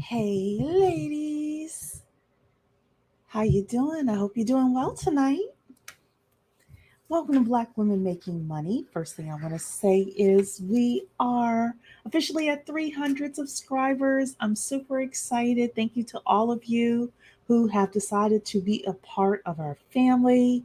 Hey ladies, how you doing? I hope you're doing well tonight. Welcome to Black Women Making Money. First thing I want to say is we are officially at 300 subscribers. I'm super excited. Thank you to all of you who have decided to be a part of our family.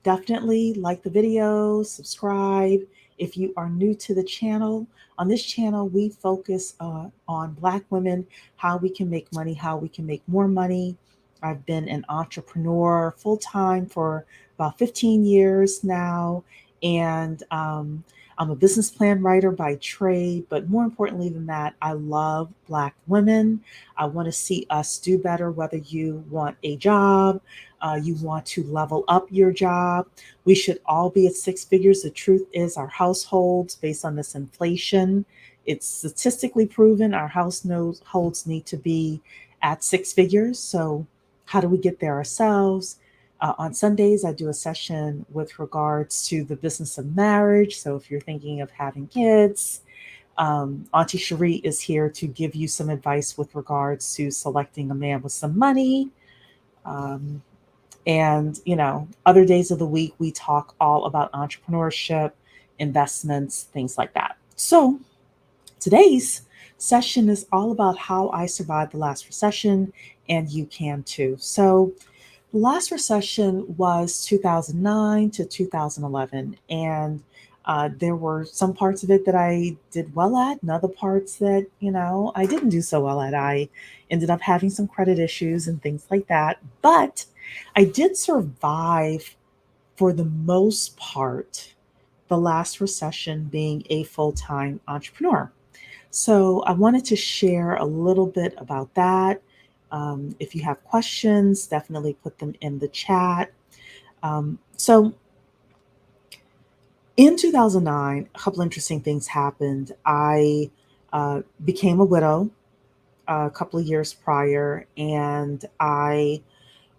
Definitely like the video, subscribe. If you are new to the channel, on this channel, we focus on Black women, how we can make money, how we can make more money. I've been an entrepreneur full time for about 15 years now. And I'm a business plan writer by trade. But more importantly than that, I love Black women. I want to see us do better, whether you want a job, you want to level up your job. We should all be at six figures. The truth is, our households, based on this inflation, it's statistically proven our households need to be at six figures. So, how do we get there ourselves? On Sundays, I do a session with regards to the business of marriage. So if you're thinking of having kids, Auntie Cherie is here to give you some advice with regards to selecting a man with some money. Um, other days of the week, we talk all about entrepreneurship, investments, things like that. So today's session is all about how I survived the last recession, and you can too. So the last recession was 2009 to 2011, and there were some parts of it that I did well at, and other parts that I didn't do so well at. I ended up having some credit issues and things like that, but I did survive for the most part. The last recession being a full time entrepreneur. So I wanted to share a little bit about that. If you have questions, definitely put them in the chat. So in 2009, a couple interesting things happened. I became a widow a couple of years prior, and I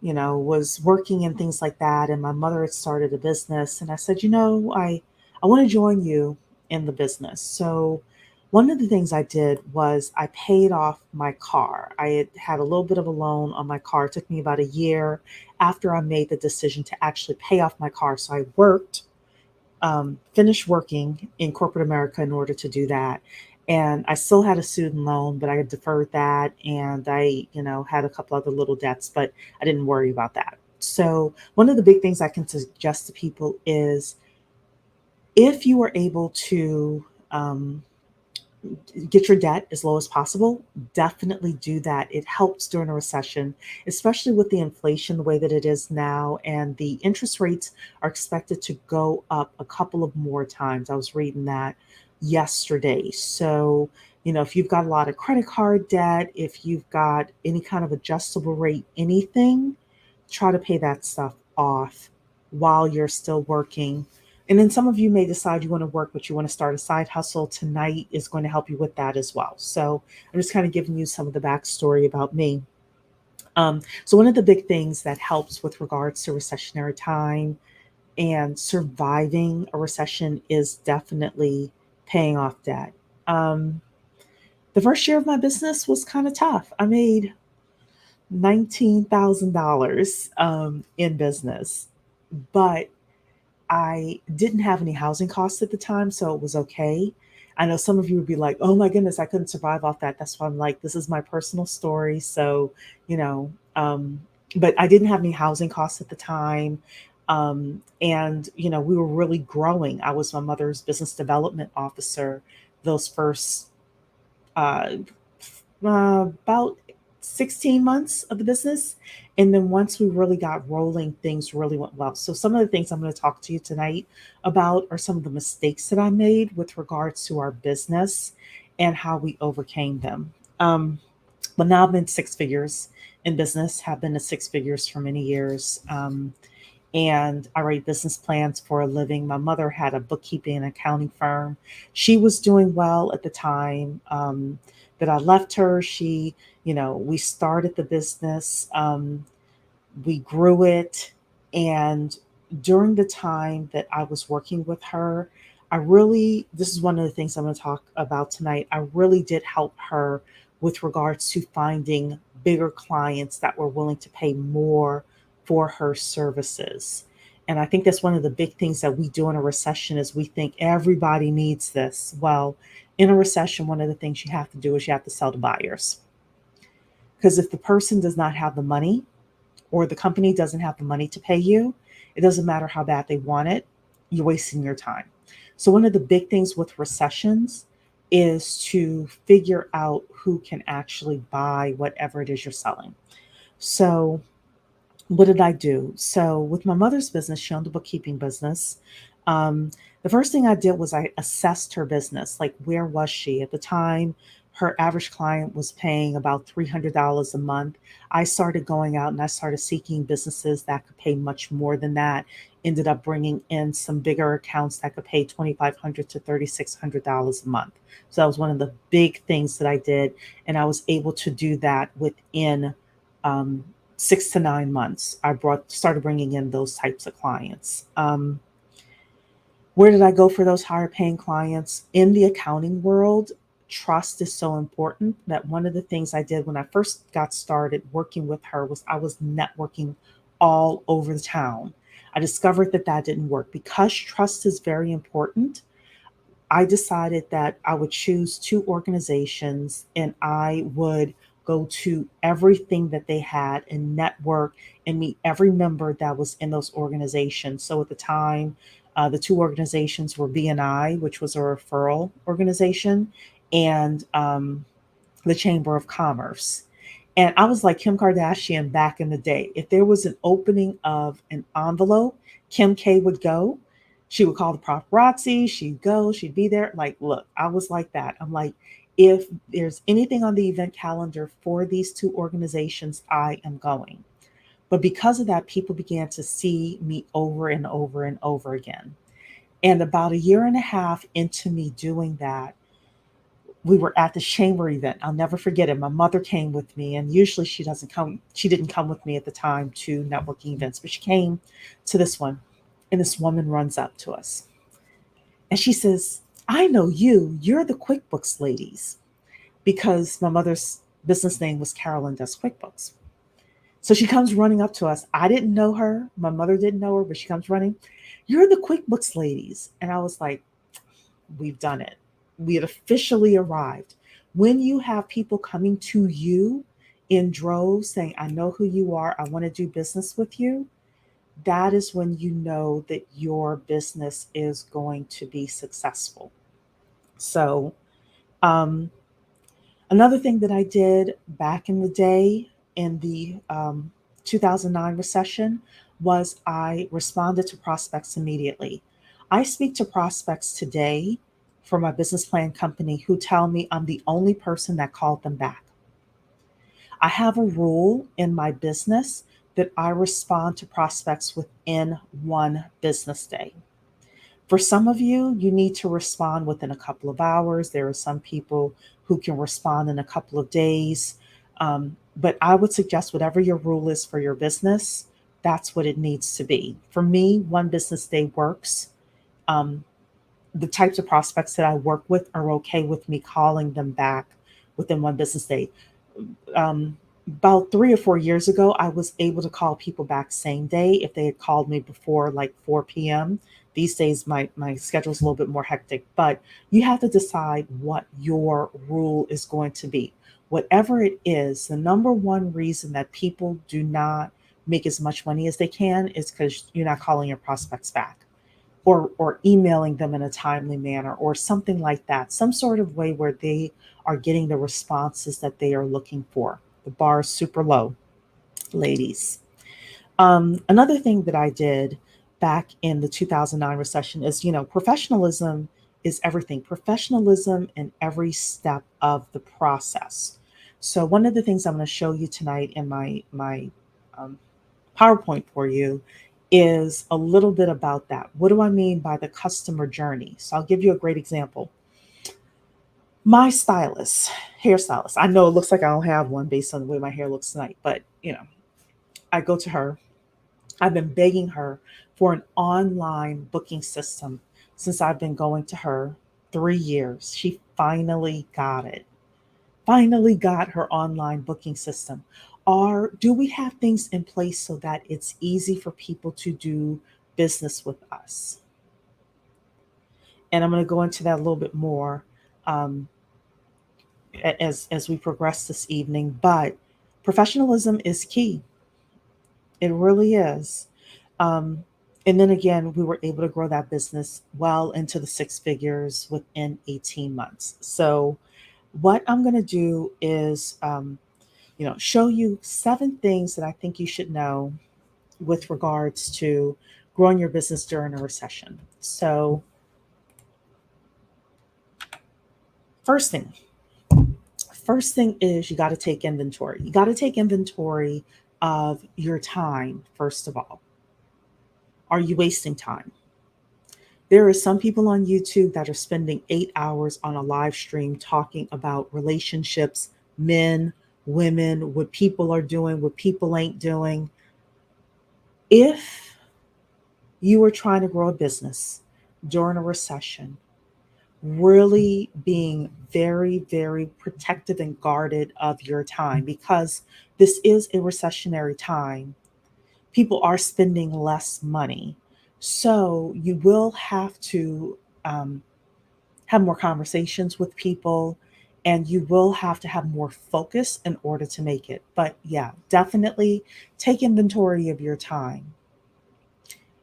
was working and things like that. And my mother had started a business, and I said, I want to join you in the business. So one of the things I did was I paid off my car. I had a little bit of a loan on my car. It took me about a year after I made the decision to actually pay off my car. So I worked, finished working in corporate America in order to do that. And I still had a student loan, but I had deferred that. And I, had a couple other little debts, but I didn't worry about that. So one of the big things I can suggest to people is if you are able to get your debt as low as possible, definitely do that. It helps during a recession, especially with the inflation the way that it is now, and the interest rates are expected to go up a couple of more times. I was reading that yesterday. So, if you've got a lot of credit card debt, if you've got any kind of adjustable rate, anything, try to pay that stuff off while you're still working. And then some of you may decide you want to work, but you want to start a side hustle. Tonight is going to help you with that as well. So I'm just kind of giving you some of the backstory about me. So one of the big things that helps with regards to recessionary time and surviving a recession is definitely paying off debt. Um, the first year of my business was kind of tough. I made $19,000 in business, but I didn't have any housing costs at the time, so it was okay. I know some of you would be like, oh my goodness, I couldn't survive off that. That's why I'm like, this is my personal story. So, you know, um, but I didn't have any housing costs at the time. And we were really growing. I was my mother's business development officer those first about 16 months of the business. And then once we really got rolling, things really went well. So, some of the things I'm going to talk to you tonight about are some of the mistakes that I made with regards to our business and how we overcame them. Um, but now I've been six figures in business, have been at six figures for many years. And I write business plans for a living. My mother had a bookkeeping and accounting firm. She was doing well at the time that I left her. We started the business, we grew it. And during the time that I was working with her, this is one of the things I'm going to talk about tonight. I really did help her with regards to finding bigger clients that were willing to pay more for her services. And I think that's one of the big things that we do in a recession is we think everybody needs this. Well, in a recession, one of the things you have to do is you have to sell to buyers. Because if the person does not have the money or the company doesn't have the money to pay you, it doesn't matter how bad they want it, you're wasting your time. So, one of the big things with recessions is to figure out who can actually buy whatever it is you're selling. So, what did I do? So, with my mother's business, she owned a bookkeeping business. Um, the first thing I did was I assessed her business. Like, where was she? At the time, her average client was paying about $300 a month. I started going out and I started seeking businesses that could pay much more than that. Ended up bringing in some bigger accounts that could pay $2,500 to $3,600 a month. So that was one of the big things that I did. And I was able to do that within um, 6 to 9 months. I started bringing in those types of clients. Where did I go for those higher paying clients? In the accounting world, trust is so important that one of the things I did when I first got started working with her was I was networking all over the town. I discovered that that didn't work because trust is very important. I decided that I would choose two organizations and I would go to everything that they had and network and meet every member that was in those organizations. So at the time, the two organizations were BNI, which was a referral organization, and the Chamber of Commerce. And I was like Kim Kardashian back in the day. If there was an opening of an envelope, Kim K would go. She would call the paparazzi. She'd go. She'd be there. Like, look, I was like that. I'm like, if there's anything on the event calendar for these two organizations, I am going. But because of that, people began to see me over and over and over again. And about a year and a half into me doing that, we were at the chamber event. I'll never forget it. My mother came with me, and usually she doesn't come. She didn't come with me at the time to networking events, but she came to this one. And this woman runs up to us and she says, I know you. You're the QuickBooks ladies, because my mother's business name was Carolyn Does QuickBooks. So she comes running up to us. I didn't know her. My mother didn't know her, but she comes running. You're the QuickBooks ladies. And I was like, we've done it. We had officially arrived. When you have people coming to you in droves saying, I know who you are, I want to do business with you, that is when you know that your business is going to be successful. So, um, another thing that I did back in the day in the 2009 recession was I responded to prospects immediately. I speak to prospects today for my business plan company who tell me I'm the only person that called them back. I have a rule in my business that I respond to prospects within one business day. For some of you, you need to respond within a couple of hours. There are some people who can respond in a couple of days. But I would suggest whatever your rule is for your business, that's what it needs to be. For me, one business day works. Um, the types of prospects that I work with are okay with me calling them back within one business day. About 3 or 4 years ago, I was able to call people back same day if they had called me before like 4 p.m. These days, my schedule is a little bit more hectic, but you have to decide what your rule is going to be. Whatever it is, the number one reason that people do not make as much money as they can is because you're not calling your prospects back or emailing them in a timely manner or something like that, some sort of way where they are getting the responses that they are looking for. The bar is super low, ladies. Another thing that I did back in the 2009 recession is, professionalism is everything. Professionalism in every step of the process. So one of the things I'm going to show you tonight in my um, PowerPoint for you is a little bit about that. What do I mean by the customer journey? So I'll give you a great example. My stylist, hairstylist, I know it looks like I don't have one based on the way my hair looks tonight, but I go to her. I've been begging her for an online booking system since I've been going to her 3 years. She finally got it. finally got her online booking system? Or do we have things in place so that it's easy for people to do business with us? And I'm going to go into that a little bit more um, as we progress this evening. But professionalism is key. It really is. Um, and then again, we were able to grow that business well into the six figures within 18 months. So, what I'm going to do is, show you 7 things that I think you should know with regards to growing your business during a recession. So, first thing, first thing is you got to take inventory. You got to take inventory of your time, first of all. Are you wasting time? There are some people on YouTube that are spending 8 hours on a live stream talking about relationships, men, women, what people are doing, what people ain't doing. If you are trying to grow a business during a recession, really being very, very protective and guarded of your time, because this is a recessionary time. People are spending less money. So you will have to um, have more conversations with people, and you will have to have more focus in order to make it. But yeah, definitely take inventory of your time.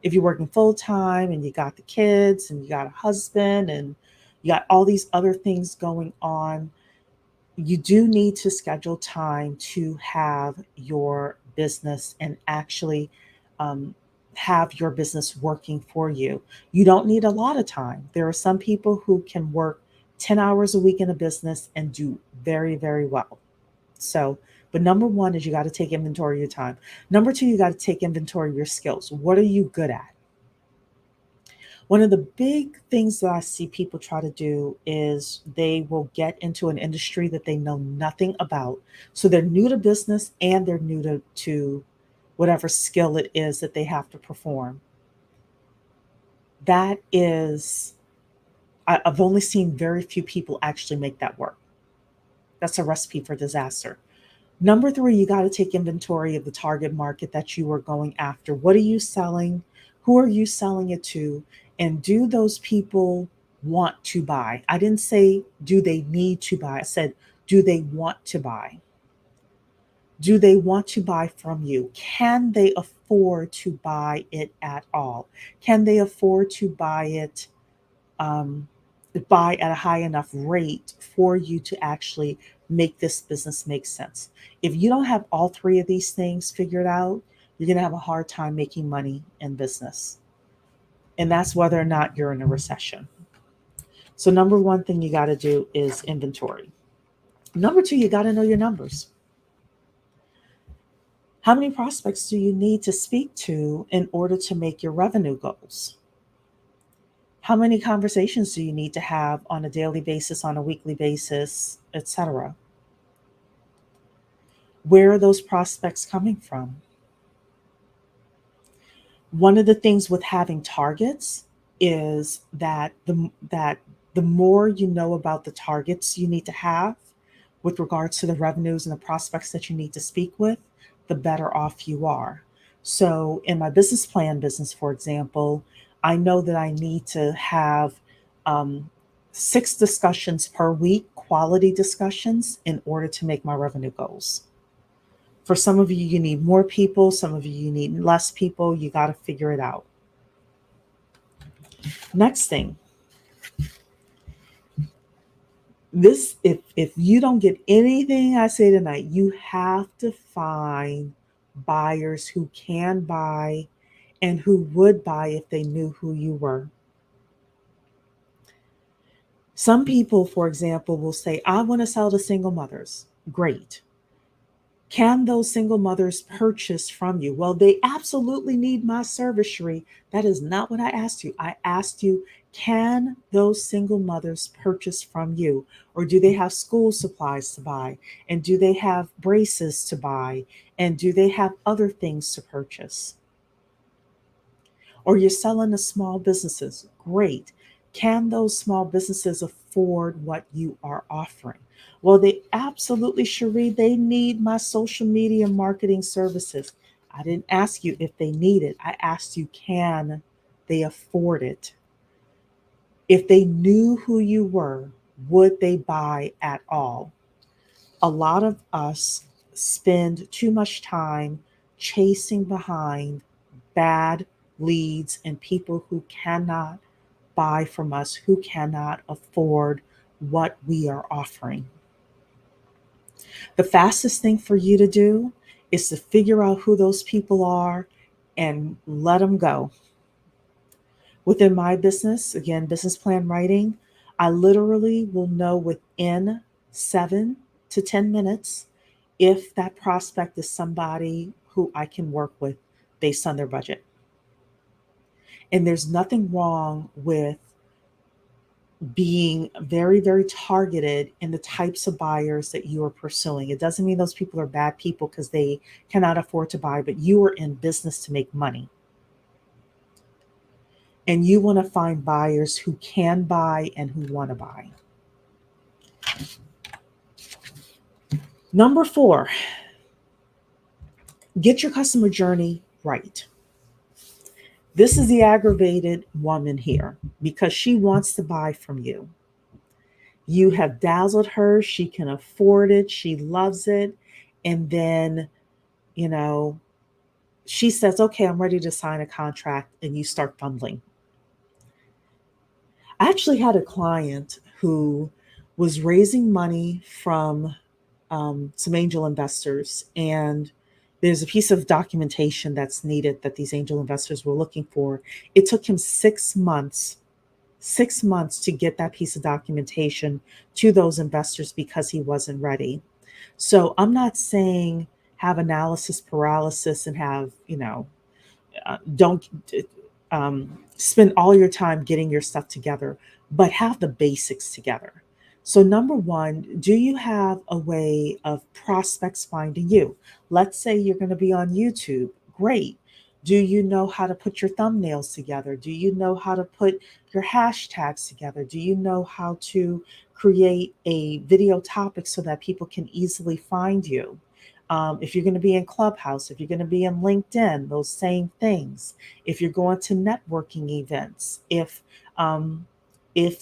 If you're working full time and you got the kids and you got a husband and you got all these other things going on, you do need to schedule time to have your business and actually um, have your business working for you. You don't need a lot of time. There are some people who can work 10 hours a week in a business and do very, very well. So, but number one is you got to take inventory of your time. Number two, you got to take inventory of your skills. What are you good at? One of the big things that I see people try to do is they will get into an industry that they know nothing about. So they're new to business and they're new to whatever skill it is that they have to perform. That is, I've only seen very few people actually make that work. That's a recipe for disaster. Number three, you got to take inventory of the target market that you are going after. What are you selling? Who are you selling it to? And do those people want to buy? I didn't say, do they need to buy? I said, do they want to buy? Do they want to buy from you? Can they afford to buy it at all? Can they afford to um, buy at a high enough rate for you to actually make this business make sense? If you don't have all three of these things figured out, you're going to have a hard time making money in business. And that's whether or not you're in a recession. So, number one thing you got to do is inventory. Number two, you got to know your numbers. How many prospects do you need to speak to in order to make your revenue goals? How many conversations do you need to have on a daily basis, on a weekly basis, etc.? Where are those prospects coming from? One of the things with having targets is that the more you know about the targets you need to have with regards to the revenues and the prospects that you need to speak with, the better off you are. So in my business plan business, for example, I know that I need to have um, 6 discussions per week, quality discussions, in order to make my revenue goals. For some of you, you need more people. Some of you need less people. You got to figure it out. Next thing, this if you don't get anything I say tonight, you have to find buyers who can buy and who would buy if they knew who you were. Some people, for example, will say, I want to sell to single mothers. Great. Can those single mothers purchase from you? Well, they absolutely need my service, Sheree. That is not what I asked you. I asked you, can those single mothers purchase from you? Or do they have school supplies to buy? And do they have braces to buy? And do they have other things to purchase? Or you're selling to small businesses. Great. Can those small businesses afford what you are offering? Well, they absolutely, Cherie, they need my social media marketing services. I didn't ask you if they need it. I asked you, can they afford it? If they knew who you were, would they buy at all? A lot of us spend too much time chasing behind bad leads and people who cannot buy from us, who cannot afford what we are offering. The fastest thing for you to do is to figure out who those people are and let them go. Within my business, again, business plan writing, I literally will know within 7 to 10 minutes if that prospect is somebody who I can work with based on their budget. And there's nothing wrong with being very, very targeted in the types of buyers that you are pursuing. It doesn't mean those people are bad people because they cannot afford to buy, but you are in business to make money. And you want to find buyers who can buy and who want to buy. Number 4, get your customer journey right. This is the aggravated woman here because she wants to buy from you. You have dazzled her. She can afford it. She loves it. And then, you know, she says, okay, I'm ready to sign a contract. And you start fumbling. I actually had a client who was raising money from some angel investors. And there's a piece of documentation that's needed that these angel investors were looking for. It took him 6 months to get that piece of documentation to those investors because he wasn't ready. So I'm not saying have analysis paralysis and have, don't spend all your time getting your stuff together, but have the basics together. So, number 1, do you have a way of prospects finding you? Let's say you're going to be on YouTube. Great. Do you know how to put your thumbnails together? Do you know how to put your hashtags together? Do you know how to create a video topic so that people can easily find you? If you're going to be in Clubhouse, if you're going to be in LinkedIn, those same things. If you're going to networking events, if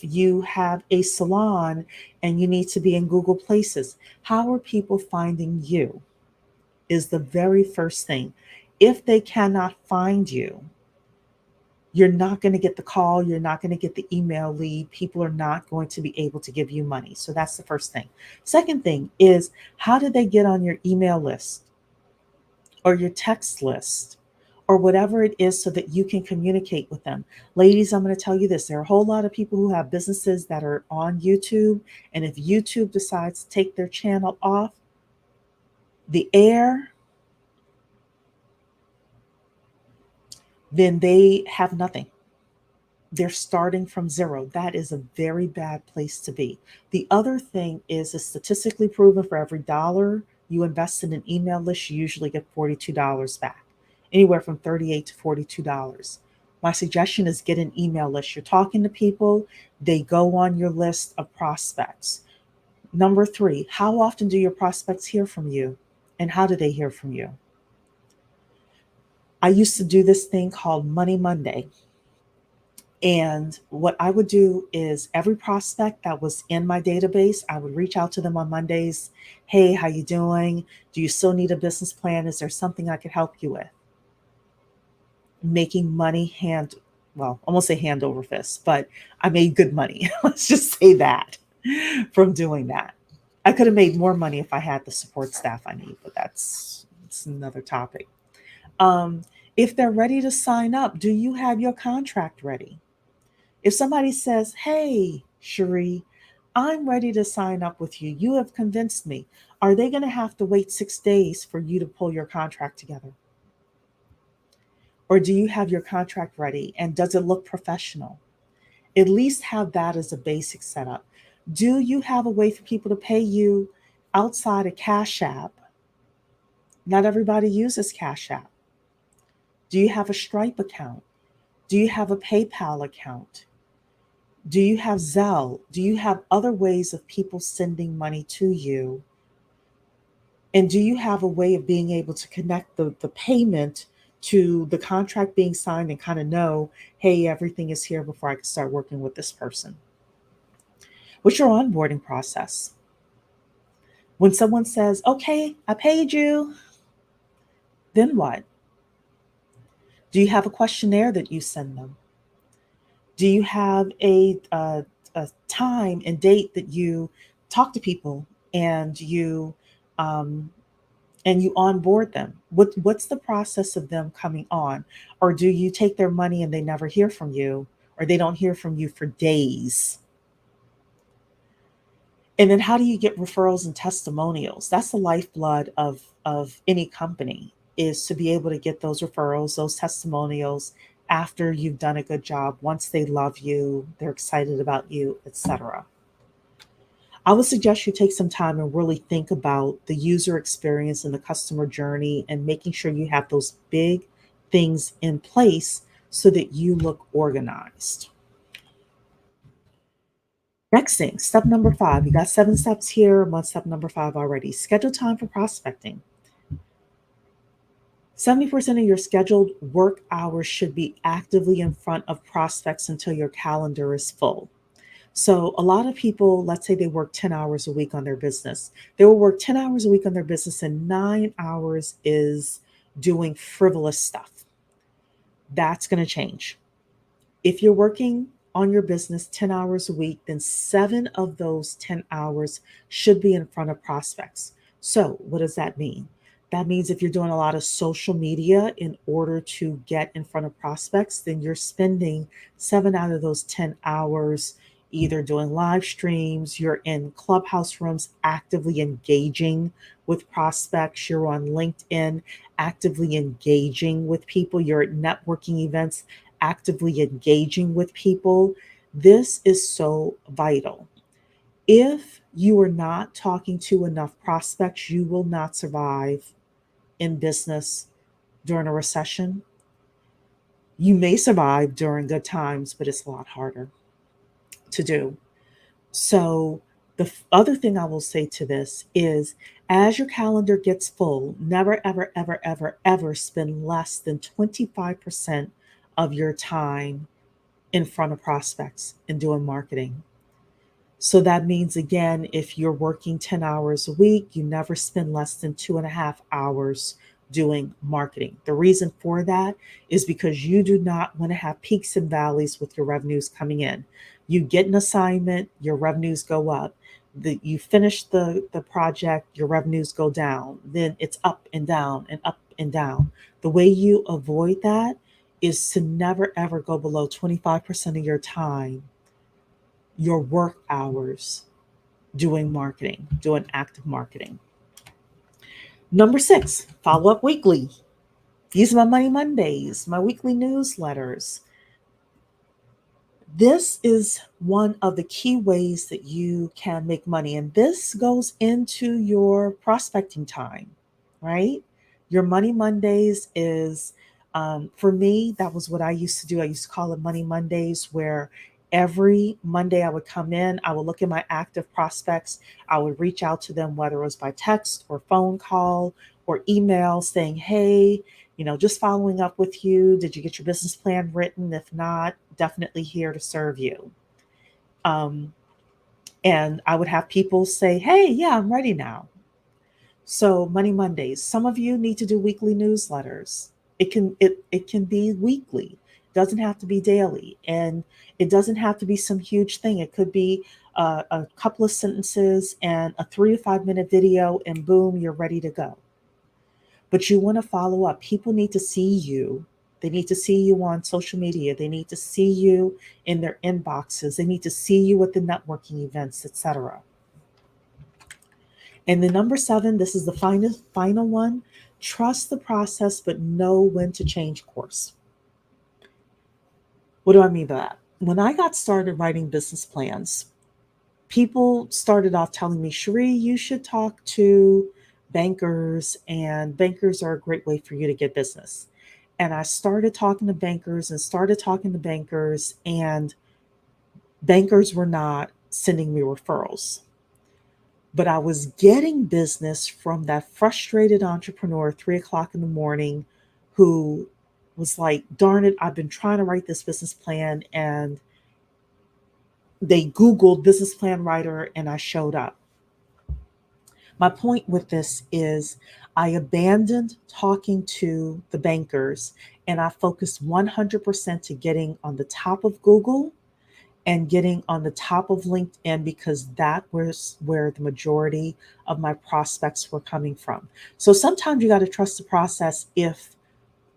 you have a salon and you need to be in Google Places, how are people finding you? Is the very first thing. If they cannot find you, you're not going to get the call. You're not going to get the email lead. People are not going to be able to give you money. So that's the first thing. Second thing is, how do they get on your email list or your text list or whatever it is so that you can communicate with them? Ladies, I'm going to tell you this. There are a whole lot of people who have businesses that are on YouTube. And if YouTube decides to take their channel off the air, then they have nothing. They're starting from zero. That is a very bad place to be. The other thing is, it's statistically proven for every dollar you invest in an email list, you usually get $42 back, anywhere from $38 to $42. My suggestion is get an email list. You're talking to people, they go on your list of prospects. Number 3, how often do your prospects hear from you? And how do they hear from you? I used to do this thing called Money Monday. And what I would do is every prospect that was in my database, I would reach out to them on Mondays. Hey, how you doing? Do you still need a business plan? Is there something I could help you with? Making money well, I won't say hand over fist, but I made good money. Let's just say that from doing that. I could have made more money if I had the support staff I need, but that's another topic. Um, if they're ready to sign up, do you have your contract ready? If somebody says, hey, Cherie, I'm ready to sign up with you. You have convinced me. Are they going to have to wait 6 days for you to pull your contract together? Or do you have your contract ready and does it look professional? At least have that as a basic setup. Do you have a way for people to pay you outside of Cash App? Not everybody uses Cash App. Do you have a Stripe account? Do you have a PayPal account? Do you have Zelle? Do you have other ways of people sending money to you? And do you have a way of being able to connect the payment to the contract being signed and kind of know, hey, everything is here before I can start working with this person? What's your onboarding process? When someone says, okay, I paid you, then what? Do you have a questionnaire that you send them? Do you have a time and date that you talk to people and um, you onboard them? What's the process of them coming on? Or do you take their money and they never hear from you, or they don't hear from you for days? And then how do you get referrals and testimonials? That's the lifeblood of any company, is to be able to get those referrals, those testimonials after you've done a good job, once they love you, they're excited about you, etc. I would suggest you take some time and really think about the user experience and the customer journey, and making sure you have those big things in place so that you look organized. Next thing, step number 5. You got 7 steps here. I'm on step number 5 already. Schedule time for prospecting. 70% of your scheduled work hours should be actively in front of prospects until your calendar is full. So, a lot of people, let's say they work 10 hours a week on their business. They will work 10 hours a week on their business, and 9 hours is doing frivolous stuff. That's going to change. If you're working on your business 10 hours a week, then 7 of those 10 hours should be in front of prospects. So, what does that mean? That means if you're doing a lot of social media in order to get in front of prospects, then you're spending 7 out of those 10 hours either doing live streams, you're in clubhouse rooms actively engaging with prospects, you're on LinkedIn actively engaging with people, you're at networking events actively engaging with people. This is so vital. If you are not talking to enough prospects, you will not survive in business during a recession. You may survive during good times, but it's a lot harder to do. So, the other thing I will say to this is, as your calendar gets full, never, ever, ever, ever, ever spend less than 25% of your time in front of prospects and doing marketing. So that means, again, if you're working 10 hours a week, you never spend less than 2.5 hours doing marketing. The reason for that is because you do not want to have peaks and valleys with your revenues coming in. You get an assignment, your revenues go up. You finish the project, your revenues go down. Then it's up and down and up and down. The way you avoid that is to never ever go below 25% of your time, your work hours, doing marketing, doing active marketing. Number 6, follow up weekly. These are my Money Mondays, my weekly newsletters. This is one of the key ways that you can make money. And this goes into your prospecting time, right? Your Money Mondays is, for me, that was what I used to do. I used to call it Money Mondays, where every Monday I would come in, I would look at my active prospects, I would reach out to them, whether it was by text or phone call or email, saying, hey, just following up with you. Did you get your business plan written? If not, definitely here to serve you. Um, and I would have people say, hey, yeah, I'm ready now. So Money Mondays. Some of you need to do weekly newsletters. It can be weekly. It doesn't have to be daily, and it doesn't have to be some huge thing. It could be a couple of sentences and a 3 to 5 minute video, and boom, you're ready to go. But you want to follow up. People need to see you. They need to see you on social media. They need to see you in their inboxes. They need to see you at the networking events, etc. And the number 7, this is the final one. Trust the process, but know when to change course. What do I mean by that? When I got started writing business plans, people started off telling me, Cherie, you should talk to bankers, and bankers are a great way for you to get business. And I started talking to bankers and started talking to bankers, and bankers were not sending me referrals, but I was getting business from that frustrated entrepreneur at 3 o'clock in the morning who was like, darn it, I've been trying to write this business plan. And they Googled business plan writer and I showed up. My point with this is I abandoned talking to the bankers and I focused 100% to getting on the top of Google and getting on the top of LinkedIn because that was where the majority of my prospects were coming from. So sometimes you got to trust the process if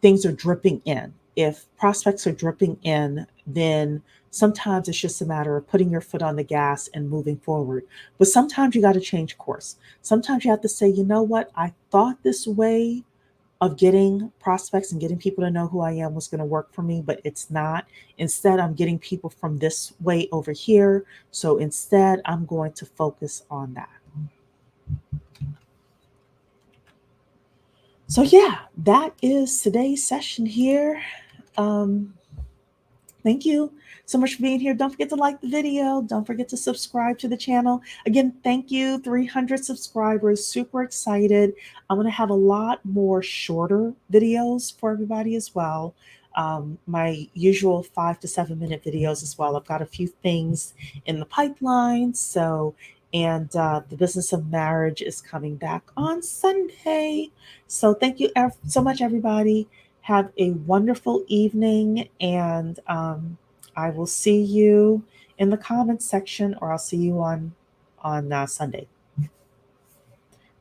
things are dripping in. If prospects are dripping in, then sometimes it's just a matter of putting your foot on the gas and moving forward. But sometimes you got to change course. Sometimes you have to say, you know what? I thought this way of getting prospects and getting people to know who I am was going to work for me, but it's not. Instead, I'm getting people from this way over here. So instead, I'm going to focus on that. So, yeah, that is today's session here. Um, Thank you so much for being here. Don't forget to like the video. Don't forget to subscribe to the channel. Again, thank you. 300 subscribers. Super excited. I'm going to have a lot more shorter videos for everybody as well. My usual 5 to 7 minute videos as well. I've got a few things in the pipeline. And the business of marriage is coming back on Sunday. So thank you so much, everybody. Have a wonderful evening, and I will see you in the comments section, or I'll see you on Sunday.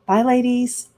Bye, ladies.